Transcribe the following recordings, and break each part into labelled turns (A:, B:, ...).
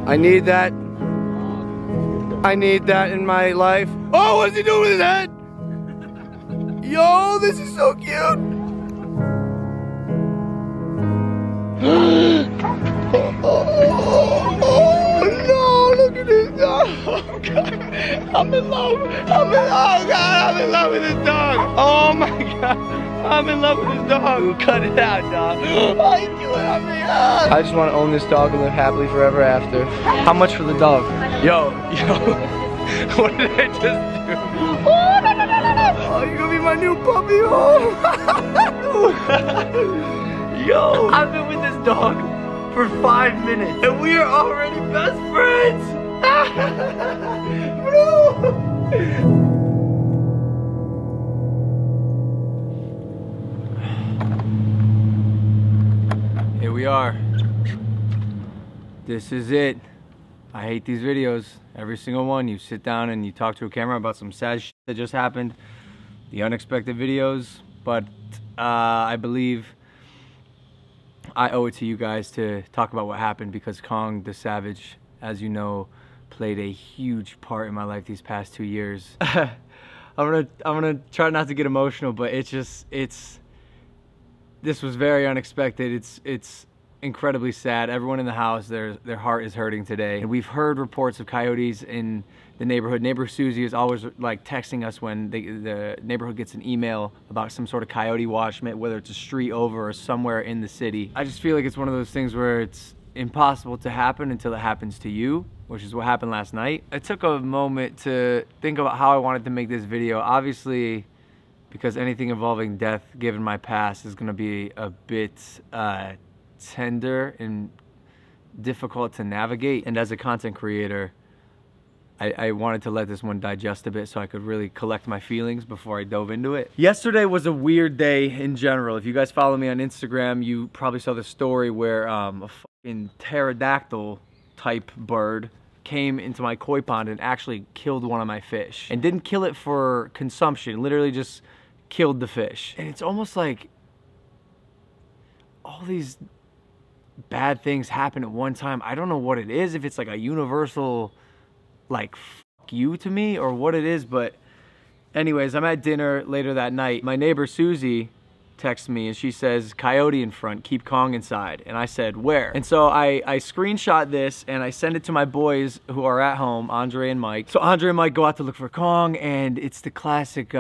A: I need that. I need that in my life. Oh, what's he doing with his head? Yo, this is so cute. Oh no, look at this dog. Oh God. I'm in love. Oh God, I'm in love with this dog. Oh my God. I'm in love with this dog. Cut it out, dog. Why you doing on me? I just want to own this dog and live happily forever after. How much for the dog? Yo. What did I just do? Oh, no. Oh, you're gonna be my new puppy. Oh. Yo, I've been with this dog for 5 minutes and we are already best friends. Bro. Here we are. This is it. I hate these videos. Every single one. You sit down and you talk to a camera about some sad shit that just happened. The unexpected videos. But I believe I owe it to you guys to talk about what happened because Kong the Savage, as you know, played a huge part in my life these past 2 years. I'm gonna try not to get emotional, but this was very unexpected. It's incredibly sad. Everyone in the house, their heart is hurting today. And we've heard reports of coyotes in the neighborhood. Neighbor Susie is always like texting us when the neighborhood gets an email about some sort of coyote watch, whether it's a street over or somewhere in the city. I just feel like it's one of those things where it's impossible to happen until it happens to you, which is what happened last night. I took a moment to think about how I wanted to make this video. Obviously, because anything involving death, given my past, is gonna be a bit tender and difficult to navigate. And as a content creator, I wanted to let this one digest a bit so I could really collect my feelings before I dove into it. Yesterday was a weird day in general. If you guys follow me on Instagram, you probably saw the story where a fucking pterodactyl type bird came into my koi pond and actually killed one of my fish. And didn't kill it for consumption, literally just killed the fish. And it's almost like all these bad things happen at one time. I don't know what it is, if it's like a universal like fuck you to me or what it is, but anyways, I'm at dinner later that night. My neighbor Susie texts me and she says, coyote in front, keep Kong inside. And I said, where? And so I screenshot this and I send it to my boys who are at home, Andre and Mike. So Andre and Mike go out to look for Kong, and it's the classic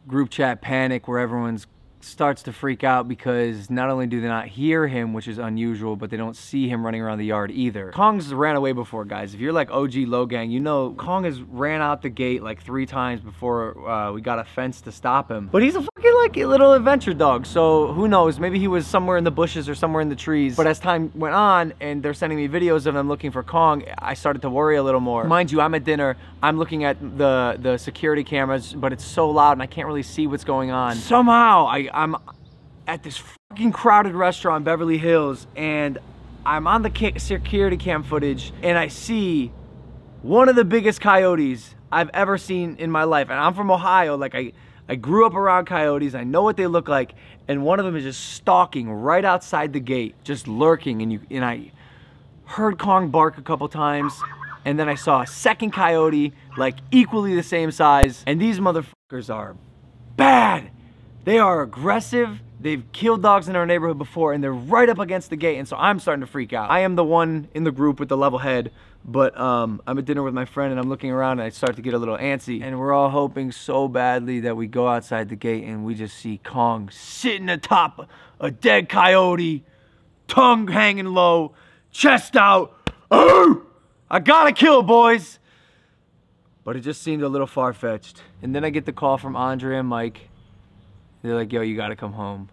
A: group chat panic where everyone's starts to freak out because not only do they not hear him, which is unusual, but they don't see him running around the yard either. Kong's ran away before, guys. If you're like OG Logang, you know Kong has ran out the gate like 3 times before we got a fence to stop him. But he's a fucking like a little adventure dog, so who knows? Maybe he was somewhere in the bushes or somewhere in the trees. But as time went on and they're sending me videos of them looking for Kong, I started to worry a little more. Mind you, I'm at dinner, I'm looking at the security cameras, but it's so loud and I can't really see what's going on. Somehow, I'm at this fucking crowded restaurant in Beverly Hills and I'm on the security cam footage and I see one of the biggest coyotes I've ever seen in my life. And I'm from Ohio, like I grew up around coyotes, I know what they look like, and one of them is just stalking right outside the gate, just lurking, and I heard Kong bark a couple times, and then I saw a second coyote, like equally the same size, and these motherfuckers are bad. They are aggressive. They've killed dogs in our neighborhood before, and they're right up against the gate, and so I'm starting to freak out. I am the one in the group with the level head, but I'm at dinner with my friend, and I'm looking around, and I start to get a little antsy, and we're all hoping so badly that we go outside the gate, and we just see Kong sitting atop a dead coyote, tongue hanging low, chest out. Oh, I gotta kill, boys! But it just seemed a little far-fetched. And then I get the call from Andre and Mike. They're like, yo, you gotta come home.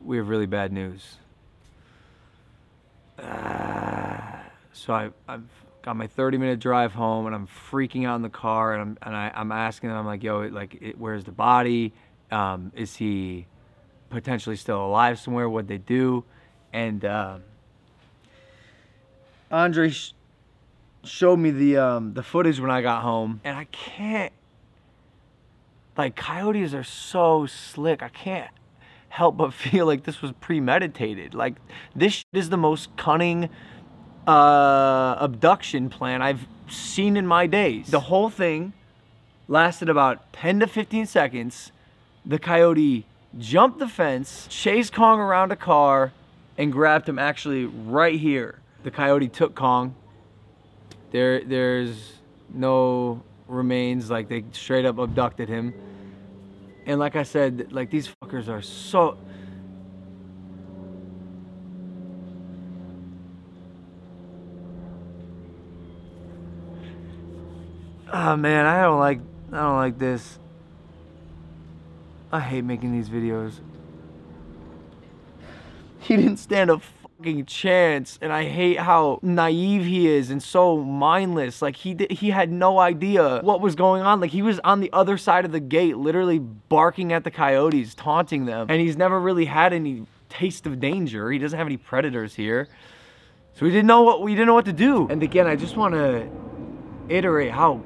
A: We have really bad news. So I've got my 30-minute drive home and I'm freaking out in the car, and I'm asking them, I'm like, yo, like, where's the body? Is he potentially still alive somewhere? What'd they do? And Andre showed me the footage when I got home, and I can't, like, coyotes are so slick. I can't help but feel like this was premeditated. Like, this is the most cunning, abduction plan I've seen in my days. The whole thing lasted about 10 to 15 seconds. The coyote jumped the fence, chased Kong around a car, and grabbed him actually right here. The coyote took Kong. There's no remains, like they straight up abducted him. And like I said, like these fuckers are so... Oh man, I don't like this. I hate making these videos. He didn't stand a fucking chance, and I hate how naive he is and so mindless. Like he had no idea what was going on. Like he was on the other side of the gate, literally barking at the coyotes, taunting them. And he's never really had any taste of danger. He doesn't have any predators here. So we didn't know what to do. And again, I just want to iterate how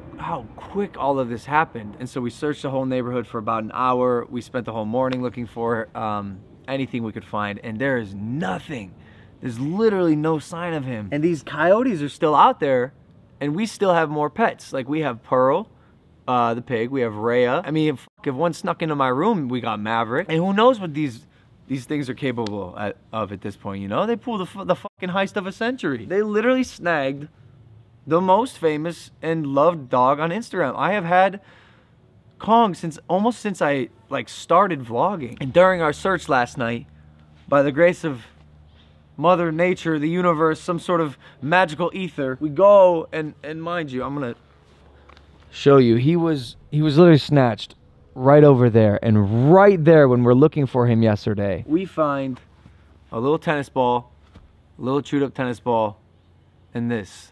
A: quick all of this happened. And so we searched the whole neighborhood for about an hour. We spent the whole morning looking for anything we could find, and there is nothing. There's literally no sign of him. And these coyotes are still out there, and we still have more pets. Like we have Pearl, the pig. We have Rhea. I mean, if one snuck into my room, we got Maverick. And who knows what these things are capable of at this point, you know? They pulled the fucking heist of a century. They literally snagged the most famous and loved dog on Instagram. I have had Kong almost since I like started vlogging. And during our search last night, by the grace of Mother Nature, the universe, some sort of magical ether, we go and mind you, I'm gonna show you. He was literally snatched right over there, and right there when we're looking for him yesterday, we find a little tennis ball, a little chewed up tennis ball, and this.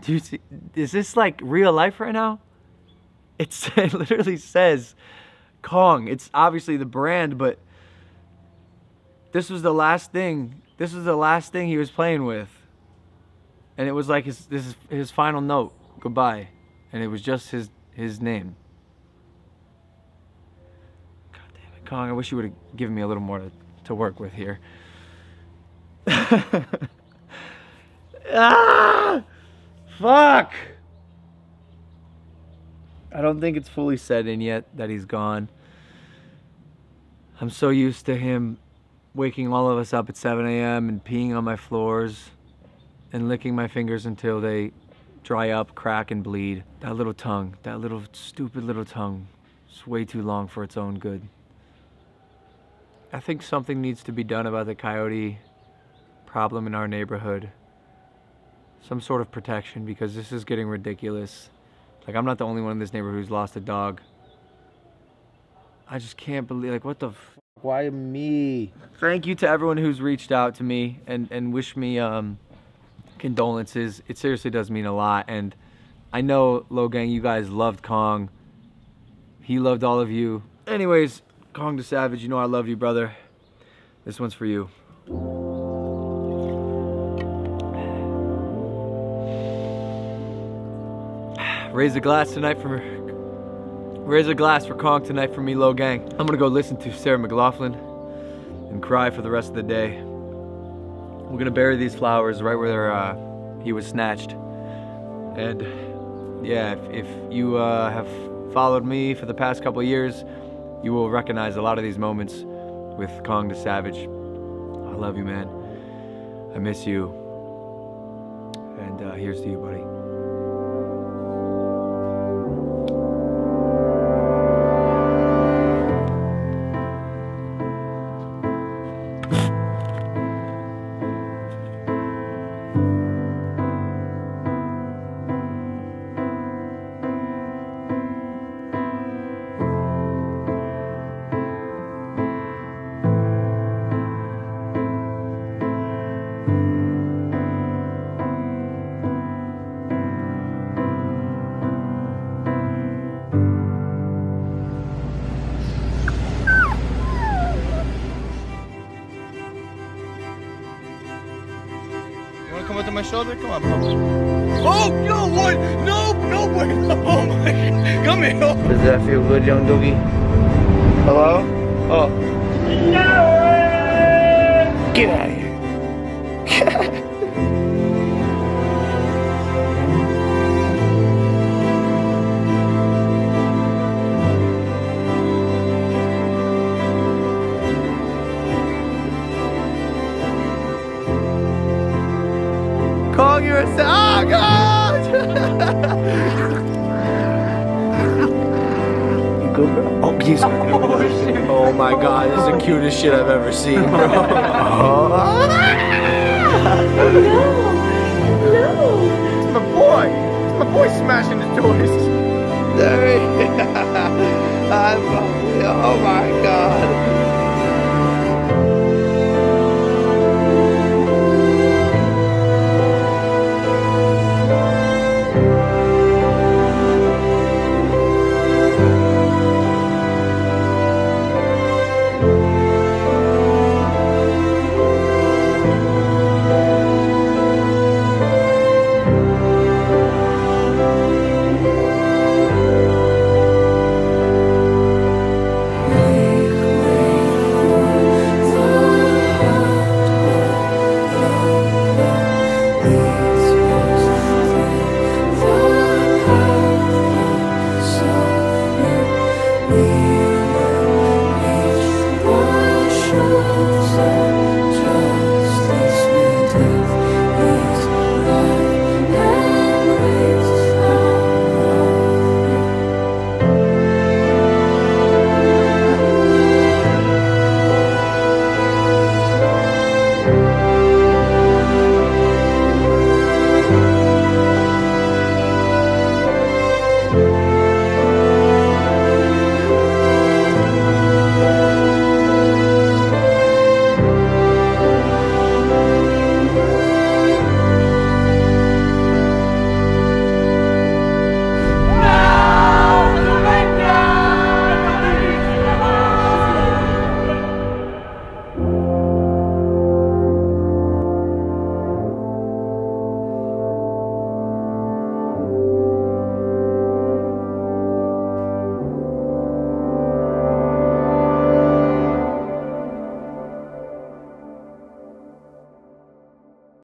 A: Do you see, is this like real life right now? It literally says Kong. It's obviously the brand, but this was the last thing. This was the last thing he was playing with. And it was like this is his final note, goodbye. And it was just his name. God damn it, Kong, I wish you would have given me a little more to work with here. Ah! Fuck! I don't think it's fully set in yet that he's gone. I'm so used to him waking all of us up at 7 a.m. and peeing on my floors and licking my fingers until they dry up, crack, and bleed. That little tongue, that little stupid little tongue, is way too long for its own good. I think something needs to be done about the coyote problem in our neighborhood. Some sort of protection, because this is getting ridiculous. Like, I'm not the only one in this neighborhood who's lost a dog. I just can't believe, like, what the f***? Why me? Thank you to everyone who's reached out to me and wished me condolences. It seriously does mean a lot. And I know, Logang, you guys loved Kong. He loved all of you. Anyways, Kong the Savage, you know I love you, brother. This one's for you. Raise a glass for Kong tonight for me, Logang. I'm gonna go listen to Sarah McLachlan and cry for the rest of the day. We're gonna bury these flowers right where he was snatched. And yeah, if you have followed me for the past couple of years, you will recognize a lot of these moments with Kong the Savage. I love you, man. I miss you. And here's to you, buddy.
B: Come up to my shoulder? Come on, Papa. Oh, no, what? No, no, boy. Oh, my God. Come here.
A: Does that feel good, young doggy? Hello? Oh. No! Get out of here.
B: ever seen. Oh God!
A: You good, bro? Oh, he's
B: Oh my God, this is the cutest shit I've ever seen, bro.
C: No.
B: It's my boy. It's my boy smashing the toys. There he is. Oh my God.